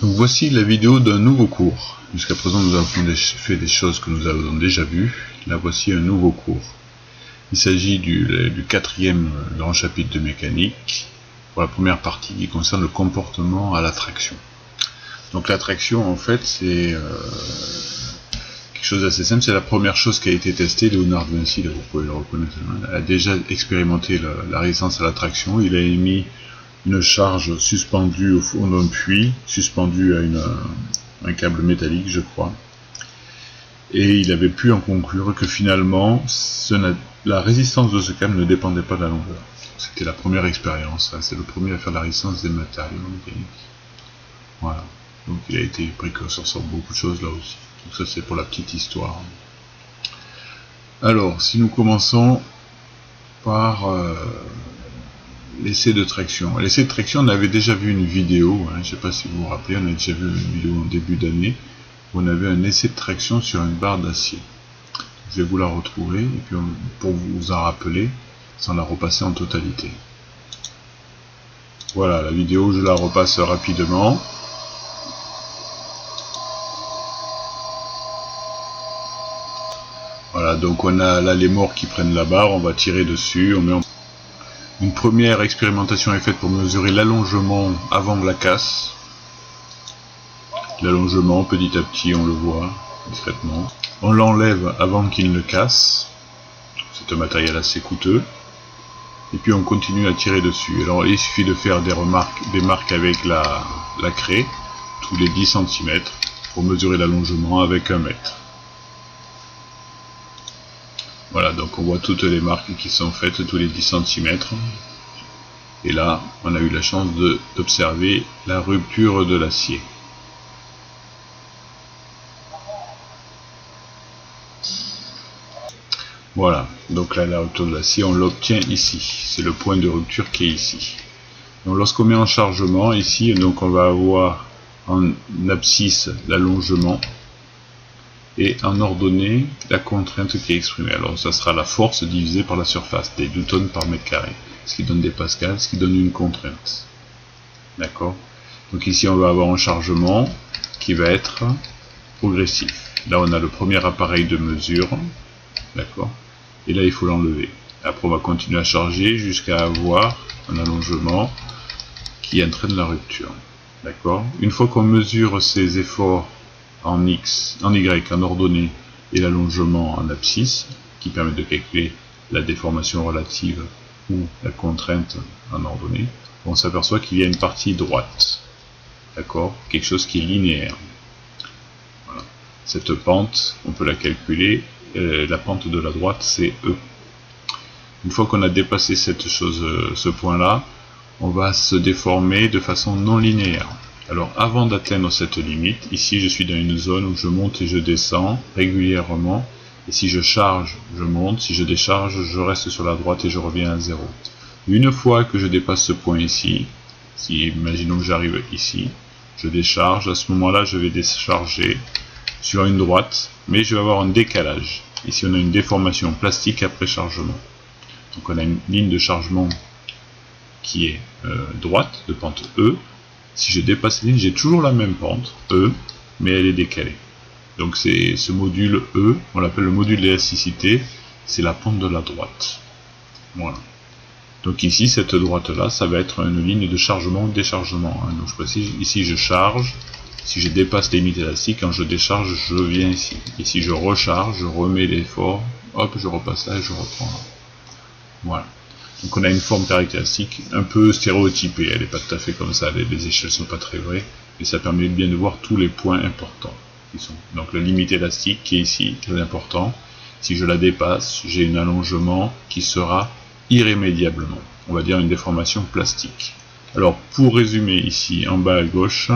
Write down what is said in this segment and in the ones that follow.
Donc voici la vidéo d'un nouveau cours. Jusqu'à présent nous avons fait des choses que nous avons déjà vues. Là voici un nouveau cours. Il s'agit du quatrième grand chapitre de mécanique, pour la première partie qui concerne le comportement à la traction. Donc la traction en fait c'est quelque chose d'assez simple, c'est la première chose qui a été testée. Léonard de Vinci, là, vous pouvez le reconnaître, a déjà expérimenté la résistance à la traction. Il a émis une charge suspendue au fond d'un puits, suspendue à un câble métallique, je crois. Et il avait pu en conclure que finalement, la résistance de ce câble ne dépendait pas de la longueur. C'était la première expérience, c'est le premier à faire la résistance des matériaux mécaniques. Voilà. Donc il a été précurseur sur beaucoup de choses là aussi. Donc ça c'est pour la petite histoire. Alors, si nous commençons par l'essai de traction. L'essai de traction, on avait déjà vu une vidéo, je ne sais pas si vous vous rappelez, on a déjà vu une vidéo en début d'année, où on avait un essai de traction sur une barre d'acier. Je vais vous la retrouver, et puis pour vous en rappeler, sans la repasser en totalité. Voilà, la vidéo, je la repasse rapidement. Voilà, donc on a là les morts qui prennent la barre, on va tirer dessus, on met en... Une première expérimentation est faite pour mesurer l'allongement avant la casse. L'allongement, petit à petit, on le voit discrètement. On l'enlève avant qu'il ne casse. C'est un matériel assez coûteux. Et puis on continue à tirer dessus. Alors il suffit de faire des marques avec la craie, tous les 10 cm, pour mesurer l'allongement avec 1 mètre. Voilà, donc on voit toutes les marques qui sont faites tous les 10 cm. Et là, on a eu la chance d'observer la rupture de l'acier. Voilà, donc là, la rupture de l'acier, on l'obtient ici. C'est le point de rupture qui est ici. Donc lorsqu'on met en chargement, ici, donc on va avoir en abscisse l'allongement, et en ordonnée la contrainte qui est exprimée. Alors ça sera la force divisée par la surface, des newtons par mètre carré, ce qui donne des pascals, ce qui donne une contrainte. D'accord? Donc ici on va avoir un chargement qui va être progressif. Là on a le premier appareil de mesure, d'accord? Et là il faut l'enlever. Après on va continuer à charger jusqu'à avoir un allongement qui entraîne la rupture. D'accord? Une fois qu'on mesure ces efforts en X, en Y, en ordonnée, et l'allongement en abscisse, qui permet de calculer la déformation relative ou la contrainte en ordonnée, on s'aperçoit qu'il y a une partie droite. D'accord? Quelque chose qui est linéaire. Voilà. Cette pente, on peut la calculer, la pente de la droite, c'est E. Une fois qu'on a dépassé ce point-là, on va se déformer de façon non linéaire. Alors avant d'atteindre cette limite, ici je suis dans une zone où je monte et je descends régulièrement, et si je charge, je monte, si je décharge, je reste sur la droite et je reviens à zéro. Une fois que je dépasse ce point ici, imaginons que j'arrive ici, je décharge, à ce moment-là je vais décharger sur une droite, mais je vais avoir un décalage. Ici on a une déformation plastique après chargement. Donc on a une ligne de chargement qui est droite, de pente E. Si je dépasse cette ligne, j'ai toujours la même pente, E, mais elle est décalée. Donc c'est ce module E, on l'appelle le module d'élasticité, c'est la pente de la droite. Voilà. Donc ici, cette droite-là, ça va être une ligne de chargement-déchargement. Donc je précise, ici je charge, si je dépasse les limites élastiques, quand je décharge, je viens ici. Et si je recharge, je remets l'effort, hop, je repasse là et je reprends là. Voilà. Donc on a une forme caractéristique un peu stéréotypée, elle n'est pas tout à fait comme ça, les échelles ne sont pas très vraies, mais ça permet bien de voir tous les points importants. Donc la limite élastique qui est ici, très important, si je la dépasse, j'ai un allongement qui sera irrémédiablement, on va dire une déformation plastique. Alors pour résumer ici, en bas à gauche,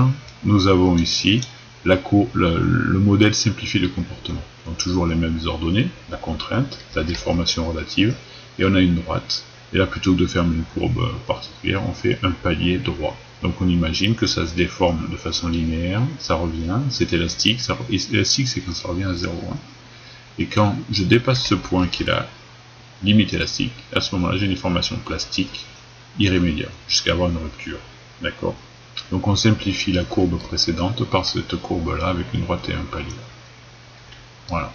nous avons ici le modèle simplifié de comportement. Donc toujours les mêmes ordonnées, la contrainte, la déformation relative, et on a une droite. Et là, plutôt que de faire une courbe particulière, on fait un palier droit. Donc on imagine que ça se déforme de façon linéaire, ça revient, c'est élastique. Élastique, c'est quand ça revient à 0. Et quand je dépasse ce point qui est la limite élastique, à ce moment-là, j'ai une déformation plastique irrémédiable, jusqu'à avoir une rupture. D'accord? Donc on simplifie la courbe précédente par cette courbe-là avec une droite et un palier. Voilà.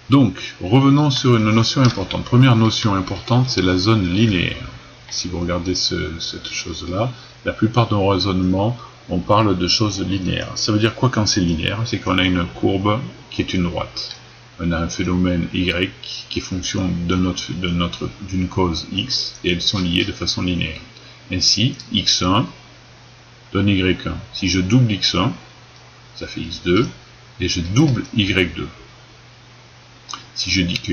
Donc, revenons sur une notion importante. Première notion importante, c'est la zone linéaire. Si vous regardez cette chose-là, la plupart de nos raisonnements, on parle de choses linéaires. Ça veut dire quoi quand c'est linéaire? C'est qu'on a une courbe qui est une droite. On a un phénomène Y qui est fonction d'une cause X, et elles sont liées de façon linéaire. Ainsi, X1 donne Y1. Si je double X1, ça fait X2, et je double Y2. Si je dis que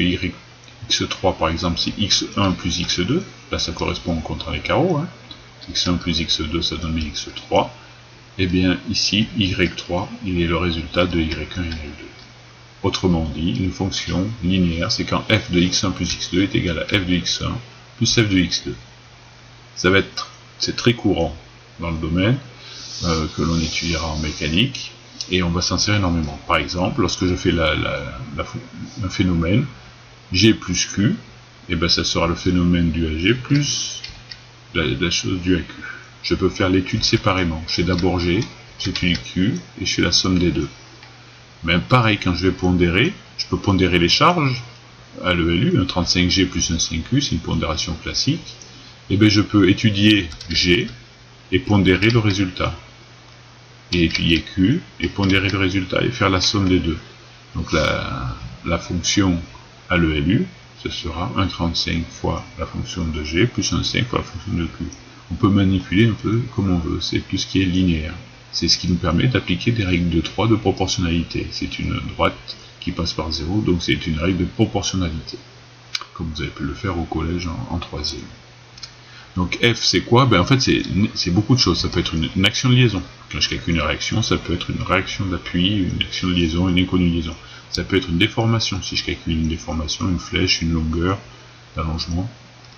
X3 par exemple c'est X1 plus X2, là ça correspond au contraire des carreaux, hein. X1 plus X2 ça donne X3, et bien ici Y3 il est le résultat de Y1 et Y2. Autrement dit, une fonction linéaire c'est quand f de X1 plus X2 est égal à f de X1 plus f de X2. C'est très courant dans le domaine que l'on étudiera en mécanique, et on va s'en servir énormément. Par exemple, lorsque je fais un phénomène G plus Q, et ben ça sera le phénomène dû à G plus la chose due à Q. Je peux faire l'étude séparément. Je fais d'abord G, j'étudie Q, et je fais la somme des deux. Mais pareil, quand je vais pondérer, je peux pondérer les charges à l'ELU, un 35G plus un 5Q, c'est une pondération classique. Et bien je peux étudier G et pondérer le résultat. Et étudier Q et pondérer le résultat et faire la somme des deux. Donc la fonction à l'ELU, ce sera 1,35 fois la fonction de G plus 1,5 fois la fonction de Q. On peut manipuler un peu comme on veut, c'est tout ce qui est linéaire. C'est ce qui nous permet d'appliquer des règles de 3 de proportionnalité. C'est une droite qui passe par 0, donc c'est une règle de proportionnalité. Comme vous avez pu le faire au collège en 3e. Donc F c'est quoi? Ben en fait c'est beaucoup de choses. Ça peut être une action de liaison. Quand je calcule une réaction, ça peut être une réaction d'appui, une action de liaison, une inconnue de liaison. Ça peut être une déformation. Si je calcule une déformation, une flèche, une longueur d'allongement.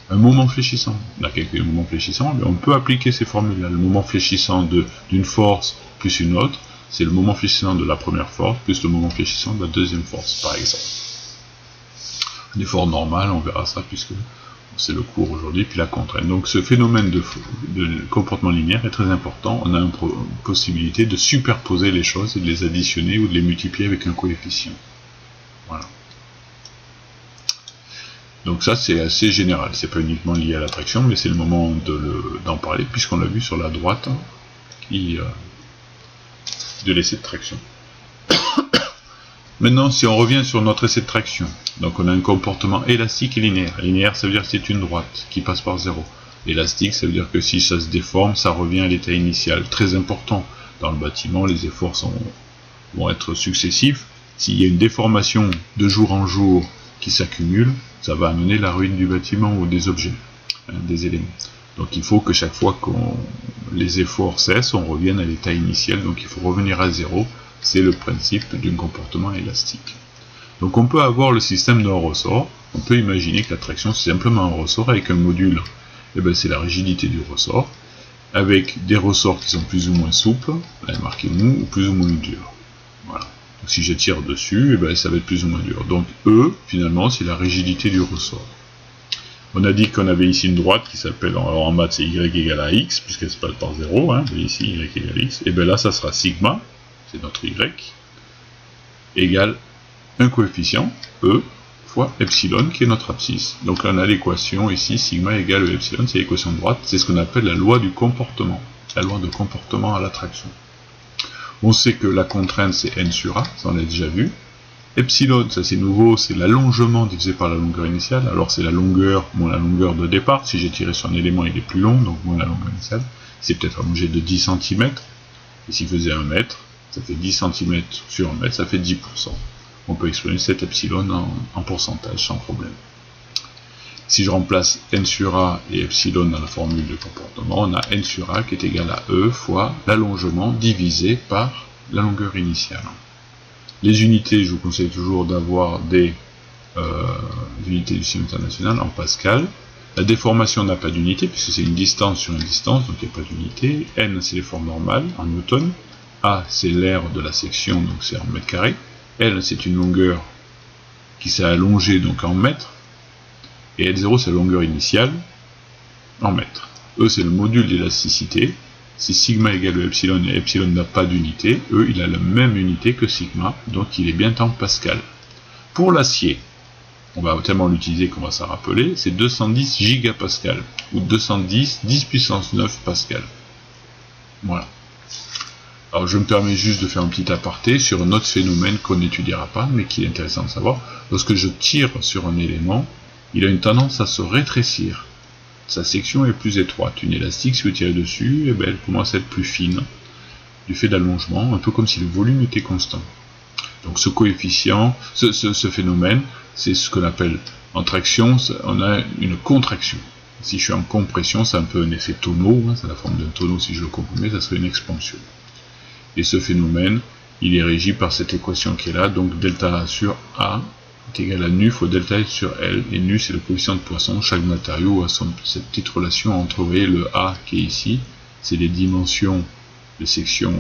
Un moment fléchissant. On a calculé le moment fléchissant, mais on peut appliquer ces formules-là. Le moment fléchissant d'une force plus une autre, c'est le moment fléchissant de la première force plus le moment fléchissant de la deuxième force, par exemple. Un effort normal, on verra ça puisque c'est le cours aujourd'hui, puis la contrainte. Donc ce phénomène de comportement linéaire est très important. On a une possibilité de superposer les choses et de les additionner ou de les multiplier avec un coefficient. Voilà. Donc ça c'est assez général, c'est pas uniquement lié à l'attraction, mais c'est le moment d'en parler puisqu'on l'a vu sur la droite de l'essai de traction. Maintenant, si on revient sur notre essai de traction, donc on a un comportement élastique et linéaire. Linéaire, ça veut dire que c'est une droite qui passe par 0. Élastique, ça veut dire que si ça se déforme, ça revient à l'état initial. Très important. Dans le bâtiment, les efforts vont être successifs. S'il y a une déformation de jour en jour qui s'accumule, ça va amener la ruine du bâtiment ou des objets, des éléments. Donc il faut que chaque fois que les efforts cessent, on revienne à l'état initial. Donc il faut revenir à 0. C'est le principe d'un comportement élastique. Donc on peut avoir le système d'un ressort. On peut imaginer que l'attraction c'est simplement un ressort avec un module. Et ben c'est la rigidité du ressort, avec des ressorts qui sont plus ou moins souples, là est marqué mou, ou plus ou moins dur. Voilà. Donc si je tire dessus, et ben ça va être plus ou moins dur. Donc E, finalement, c'est la rigidité du ressort. On a dit qu'on avait ici une droite qui s'appelle, alors en maths c'est Y égale à X, puisqu'elle se passe par 0, hein, vous voyez ici Y égale à X, et bien là ça sera sigma, c'est notre Y, égale un coefficient, E, fois epsilon, qui est notre abscisse. Donc là on a l'équation ici, sigma égale epsilon, c'est l'équation de droite, c'est ce qu'on appelle la loi du comportement, la loi de comportement à l'attraction. On sait que la contrainte c'est n sur a, ça on l'a déjà vu. Epsilon, ça c'est nouveau, c'est l'allongement divisé par la longueur initiale. Alors c'est la longueur moins la longueur de départ. Si j'ai tiré sur un élément, il est plus long, donc moins la longueur initiale. C'est peut-être allongé de 10 cm. Et s'il faisait 1 mètre, ça fait 10 cm sur 1 mètre, ça fait 10%. On peut exprimer cet epsilon en pourcentage sans problème. Si je remplace n sur a et epsilon dans la formule de comportement, on a n sur a qui est égal à E fois l'allongement divisé par la longueur initiale. Les unités, je vous conseille toujours d'avoir des unités du système international en Pascal. La déformation n'a pas d'unité, puisque c'est une distance sur une distance, donc il n'y a pas d'unité. N, c'est les formes normales, en newton. A, c'est l'aire de la section, donc c'est en mètres carrés. L, c'est une longueur qui s'est allongée, donc en mètres. Et L0, c'est la longueur initiale, en mètres. E c'est le module d'élasticité. Si sigma égale epsilon et epsilon n'a pas d'unité, E il a la même unité que sigma, donc il est bien en pascal. Pour l'acier, on va tellement l'utiliser qu'on va s'en rappeler, c'est 210 gigapascal, ou 210 10 puissance 9 pascal. Voilà. Alors je me permets juste de faire un petit aparté sur un autre phénomène qu'on n'étudiera pas, mais qui est intéressant de savoir. Lorsque je tire sur un élément, il a une tendance à se rétrécir. Sa section est plus étroite. Une élastique, si vous tirez dessus, eh ben, elle commence à être plus fine, du fait d'allongement, un peu comme si le volume était constant. Donc ce coefficient, ce phénomène, c'est ce qu'on appelle en traction, on a une contraction. Si je suis en compression, c'est un peu un effet tonneau, hein, c'est la forme d'un tonneau si je le comprimais, ça serait une expansion. Et ce phénomène, il est régi par cette équation qui est là, donc delta A sur A est égal à nu fois delta S sur L, et nu c'est le coefficient de Poisson. Chaque matériau a cette petite relation entre, vous voyez, le A qui est ici, c'est les dimensions de section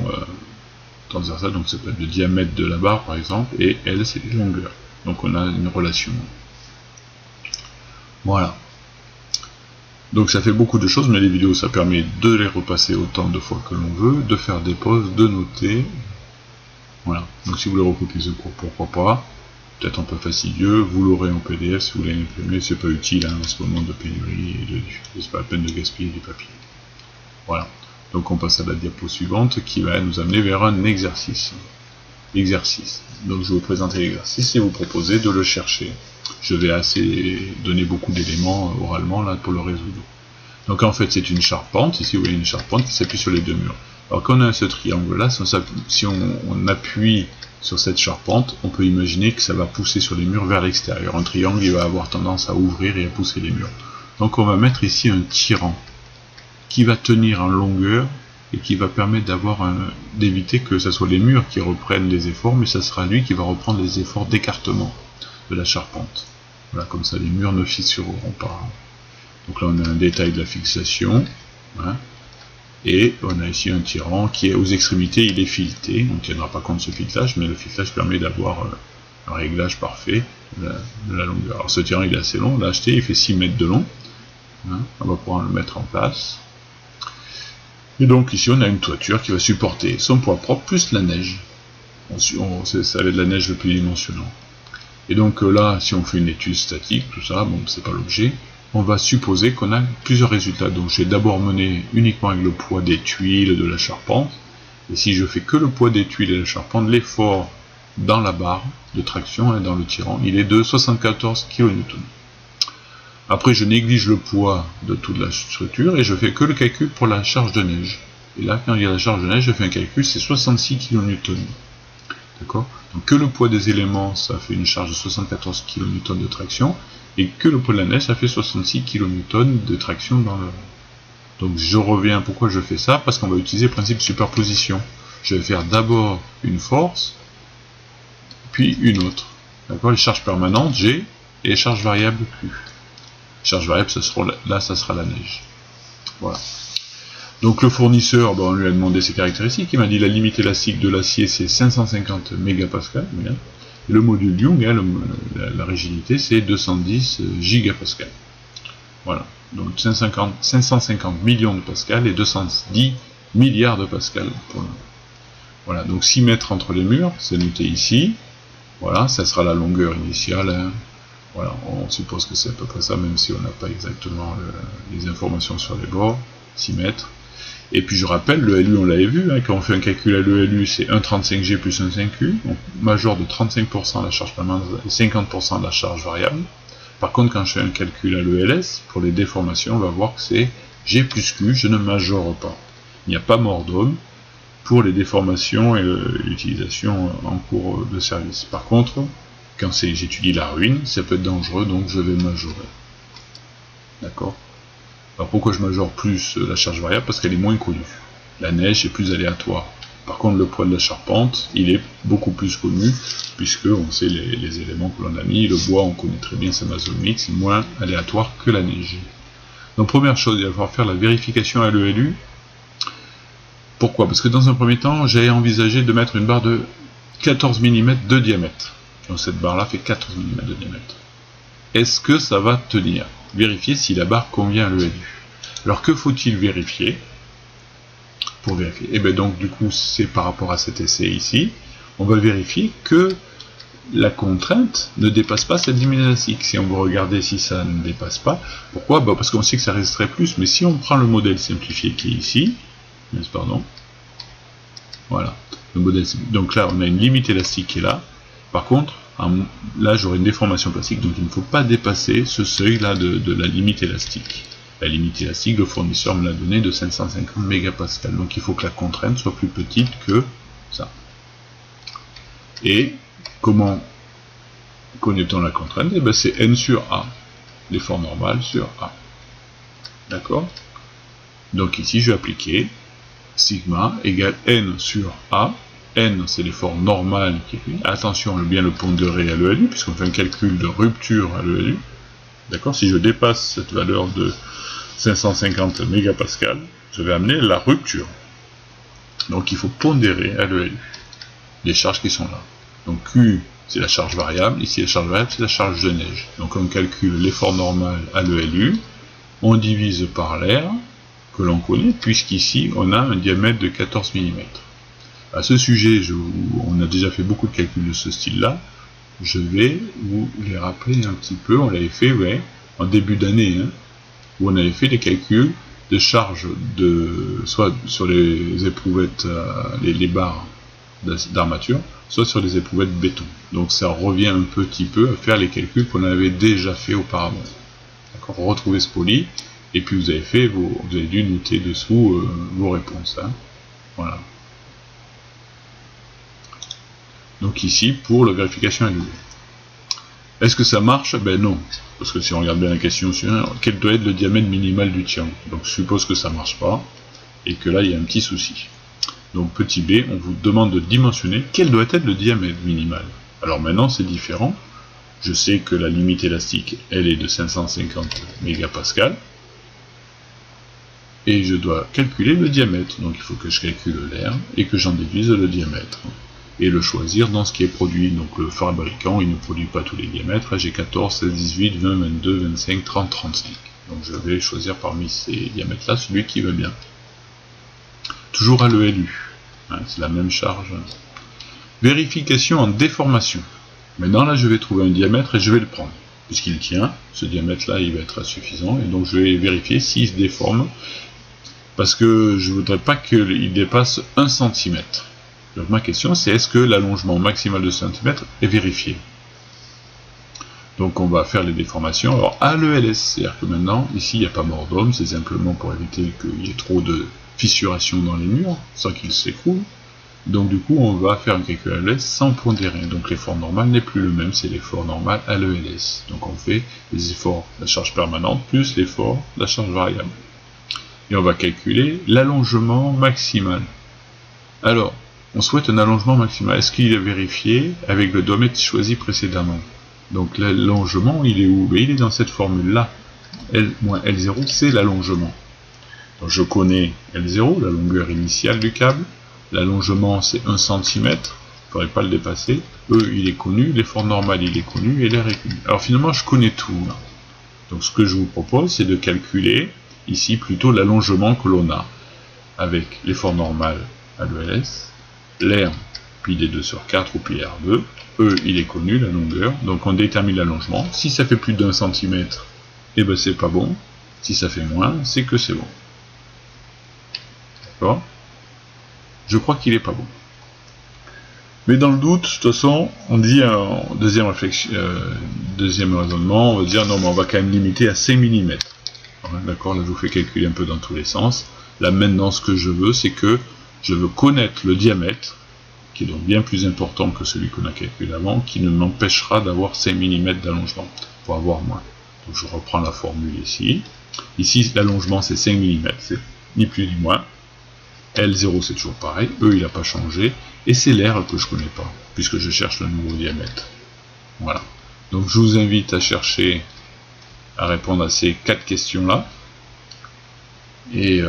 transversale, donc ça peut être le diamètre de la barre par exemple, et L c'est les longueurs. Donc on a une relation. Voilà. Donc ça fait beaucoup de choses, mais les vidéos ça permet de les repasser autant de fois que l'on veut, de faire des pauses, de noter. Voilà. Donc si vous voulez recopier ce cours, pourquoi pas. Peut-être un peu fastidieux, vous l'aurez en PDF si vous voulez l'imprimer, c'est pas utile hein, en ce moment de pénurie, et c'est pas la peine de gaspiller du papier. Voilà. Donc on passe à la diapo suivante qui va nous amener vers un exercice. Donc je vais vous présenter l'exercice et vous proposer de le chercher. Je vais donner beaucoup d'éléments oralement là pour le résoudre. Donc en fait c'est une charpente, ici vous voyez une charpente qui s'appuie sur les deux murs. Alors quand on a ce triangle là, si on appuie sur cette charpente, on peut imaginer que ça va pousser sur les murs vers l'extérieur. Un triangle il va avoir tendance à ouvrir et à pousser les murs. Donc on va mettre ici un tirant qui va tenir en longueur et qui va permettre d'éviter que ce soit les murs qui reprennent les efforts, mais ça sera lui qui va reprendre les efforts d'écartement de la charpente. Voilà, comme ça les murs ne fissureront pas. Donc là on a un détail de la fixation, hein, et on a ici un tirant qui est aux extrémités, il est fileté, on ne tiendra pas compte de ce filetage, mais le filetage permet d'avoir un réglage parfait de la longueur. Alors ce tirant il est assez long, on l'a acheté, il fait 6 mètres de long, hein, on va pouvoir le mettre en place. Et donc ici on a une toiture qui va supporter son poids propre plus la neige. Ça va être la neige le plus dimensionnant. Et donc là, si on fait une étude statique, tout ça, bon c'est pas l'objet, on va supposer qu'on a plusieurs résultats. Donc je vais d'abord mener uniquement avec le poids des tuiles de la charpente. Et si je fais que le poids des tuiles et de la charpente, l'effort dans la barre de traction, hein, dans le tirant, il est de 74 kN. Après, je néglige le poids de toute la structure et je fais que le calcul pour la charge de neige. Et là, quand il y a la charge de neige, je fais un calcul, c'est 66 kN. D'accord? Donc que le poids des éléments, ça fait une charge de 74 kN de traction, et que le poids de la neige, ça fait 66 kN de traction dans le... Donc je reviens, pourquoi je fais ça? Parce qu'on va utiliser le principe de superposition. Je vais faire d'abord une force, puis une autre. D'accord? Les charges permanentes, G, et les charges variables, Q. Charge variable, ça sera la neige. Voilà. Donc le fournisseur, on lui a demandé ses caractéristiques, il m'a dit la limite élastique de l'acier c'est 550 mégapascal, bien. Et le module Young, hein, la rigidité, c'est 210 gigapascal. Voilà. Donc 550 millions de pascal et 210 milliards de pascal. Voilà, donc 6 mètres entre les murs, c'est noté ici. Voilà, ça sera la longueur initiale. Hein. Voilà, on suppose que c'est à peu près ça, même si on n'a pas exactement les informations sur les bords. 6 mètres. Et puis je rappelle, le LU on l'avait vu, hein, quand on fait un calcul à l'ELU c'est 1,35G plus 1,5U, donc major de 35% de la charge permanente et 50% de la charge variable. Par contre quand je fais un calcul à l'ELS, pour les déformations, on va voir que c'est G plus Q, je ne majore pas. Il n'y a pas mort d'homme pour les déformations et l'utilisation en cours de service. Par contre, quand j'étudie la ruine, ça peut être dangereux, donc je vais majorer. D'accord ? Alors pourquoi je majore plus la charge variable? Parce qu'elle est moins connue. La neige est plus aléatoire. Par contre le poids de la charpente, il est beaucoup plus connu, puisque on sait les éléments que l'on a mis. Le bois, on connaît très bien sa masse atomique, c'est moins aléatoire que la neige. Donc première chose, il va falloir faire la vérification à l'ELU. Pourquoi? Parce que dans un premier temps, j'ai envisagé de mettre une barre de 14 mm de diamètre. Donc cette barre-là fait 14 mm de diamètre. Est-ce que ça va tenir? Vérifier si la barre convient à l'ELU. Alors que faut-il vérifier? Pour vérifier, et bien donc du coup c'est par rapport à cet essai ici, on va vérifier que la contrainte ne dépasse pas cette limite élastique. Si on veut regarder si ça ne dépasse pas, pourquoi? Parce qu'on sait que ça résisterait plus, mais si on prend le modèle simplifié qui est ici, pardon, voilà, le modèle, donc là on a une limite élastique qui est là, par contre, là j'aurai une déformation plastique, donc il ne faut pas dépasser ce seuil là de la limite élastique. La limite élastique, le fournisseur me l'a donné de 550 mégapascales, donc il faut que la contrainte soit plus petite que ça. Et comment connaît-on la contrainte? Et bien c'est n sur a, l'effort normal sur a. D'accord? Donc ici je vais appliquer sigma égale n sur a. N c'est l'effort normal qui est fait. Attention, bien le pondérer à l'ELU, puisqu'on fait un calcul de rupture à l'ELU. D'accord? Si je dépasse cette valeur de 550 mégapascales, je vais amener la rupture. Donc il faut pondérer à l'ELU les charges qui sont là. Donc Q c'est la charge variable, ici la charge variable c'est la charge de neige. Donc on calcule l'effort normal à l'ELU, on divise par l'air que l'on connaît, puisqu'ici on a un diamètre de 14 mm. À ce sujet, on a déjà fait beaucoup de calculs de ce style-là, je vais vous les rappeler un petit peu. On l'avait fait en début d'année, où on avait fait les calculs de charge soit sur les éprouvettes, les barres d'armature, soit sur les éprouvettes béton. Donc ça revient un petit peu à faire les calculs qu'on avait déjà fait auparavant. D'accord, retrouvez ce poly, et puis vous avez dû noter dessous vos réponses. Voilà. Donc ici, pour la vérification à l'UV. Est-ce que ça marche? Ben non. Parce que si on regarde bien la question suivante, quel doit être le diamètre minimal du triangle? Donc je suppose que ça ne marche pas, et que là il y a un petit souci. Donc petit b, on vous demande de dimensionner quel doit être le diamètre minimal. Alors maintenant c'est différent. Je sais que la limite élastique, elle est de 550 mégapascales. Et je dois calculer le diamètre. Donc il faut que je calcule l'air et que j'en déduise le diamètre. Et le choisir dans ce qui est produit. Donc le fabricant, il ne produit pas tous les diamètres. Là j'ai 14, 16, 18, 20, 22, 25, 30, 35. Donc je vais choisir parmi ces diamètres-là celui qui va bien. Toujours à l'ELU. C'est la même charge. Vérification en déformation. Maintenant là je vais trouver un diamètre et je vais le prendre. Puisqu'il tient, ce diamètre-là il va être suffisant. Et donc je vais vérifier s'il se déforme. Parce que je ne voudrais pas qu'il dépasse 1 cm. Donc ma question c'est est-ce que l'allongement maximal de cm est vérifié? Donc on va faire les déformations. Alors à l'ELS, c'est-à-dire que maintenant, ici il n'y a pas mort d'homme, c'est simplement pour éviter qu'il y ait trop de fissuration dans les murs, sans qu'ils s'écroulent. Donc du coup on va faire un calcul à l'ELS sans pondérer. Donc l'effort normal n'est plus le même, c'est l'effort normal à l'ELS. Donc on fait les efforts de la charge permanente plus l'effort de la charge variable. Et on va calculer l'allongement maximal. Alors, on souhaite un allongement maximal. Est-ce qu'il est vérifié avec le diamètre choisi précédemment? Donc l'allongement, il est où? Il est dans cette formule-là. L moins L0, c'est l'allongement. Donc je connais L0, la longueur initiale du câble. L'allongement, c'est 1 cm. Il ne faudrait pas le dépasser. E, il est connu. L'effort normal, il est connu. Et l'air est connu. Alors finalement, je connais tout. Là. Donc ce que je vous propose, c'est de calculer ici plutôt l'allongement que l'on a. Avec l'effort normal à l'ELS. L'air, pi d2 sur 4 ou pi r2. E, il est connu, la longueur. Donc on détermine l'allongement. Si ça fait plus d'1 cm, eh ben c'est pas bon. Si ça fait moins, c'est que c'est bon. D'accord? Je crois qu'il est pas bon. Mais dans le doute, de toute façon, on dit en deuxième réflexion, deuxième raisonnement, on va dire non, mais on va quand même limiter à 5 mm. D'accord, là je vous fais calculer un peu dans tous les sens. Là maintenant, ce que je veux, c'est que je veux connaître le diamètre, qui est donc bien plus important que celui qu'on a calculé avant, qui ne m'empêchera d'avoir 5 mm d'allongement, pour avoir moins. Donc je reprends la formule ici. Ici, l'allongement c'est 5 mm, c'est ni plus ni moins. L0 c'est toujours pareil, E il n'a pas changé, et c'est l'air que je ne connais pas, puisque je cherche le nouveau diamètre. Voilà. Donc je vous invite à chercher, à répondre à ces 4 questions-là. Et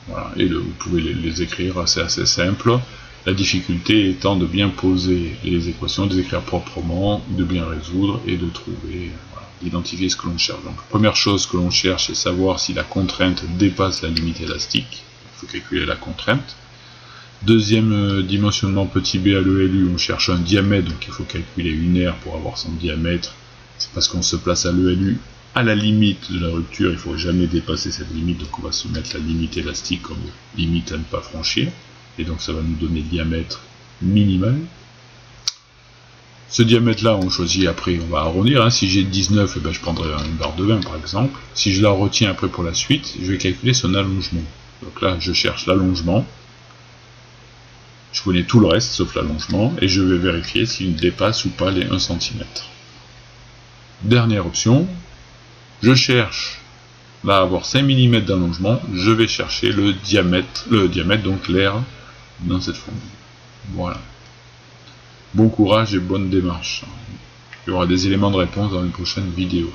voilà, et vous pouvez les écrire, c'est assez simple. La difficulté étant de bien poser les équations, de les écrire proprement, de bien résoudre et de trouver. Voilà. d'identifier ce que l'on cherche. Donc première chose que l'on cherche, c'est savoir si la contrainte dépasse la limite élastique. Il faut calculer la contrainte. Deuxième dimensionnement petit b à l'ELU, on cherche un diamètre, donc il faut calculer une aire pour avoir son diamètre. C'est parce qu'on se place à l'ELU à la limite de la rupture, il ne faut jamais dépasser cette limite, donc on va se mettre la limite élastique comme limite à ne pas franchir, et donc ça va nous donner le diamètre minimal. Ce diamètre là, on choisit après, on va arrondir, hein. Si j'ai 19, eh ben, je prendrai une barre de 20 par exemple. Si je la retiens après pour la suite, je vais calculer son allongement. Donc là, je cherche l'allongement. Je connais tout le reste sauf l'allongement et je vais vérifier s'il dépasse ou pas les 1 cm. Dernière option, je cherche là à avoir 5 mm d'allongement, je vais chercher le diamètre donc l'air dans cette formule. Voilà. Bon courage et bonne démarche. Il y aura des éléments de réponse dans une prochaine vidéo.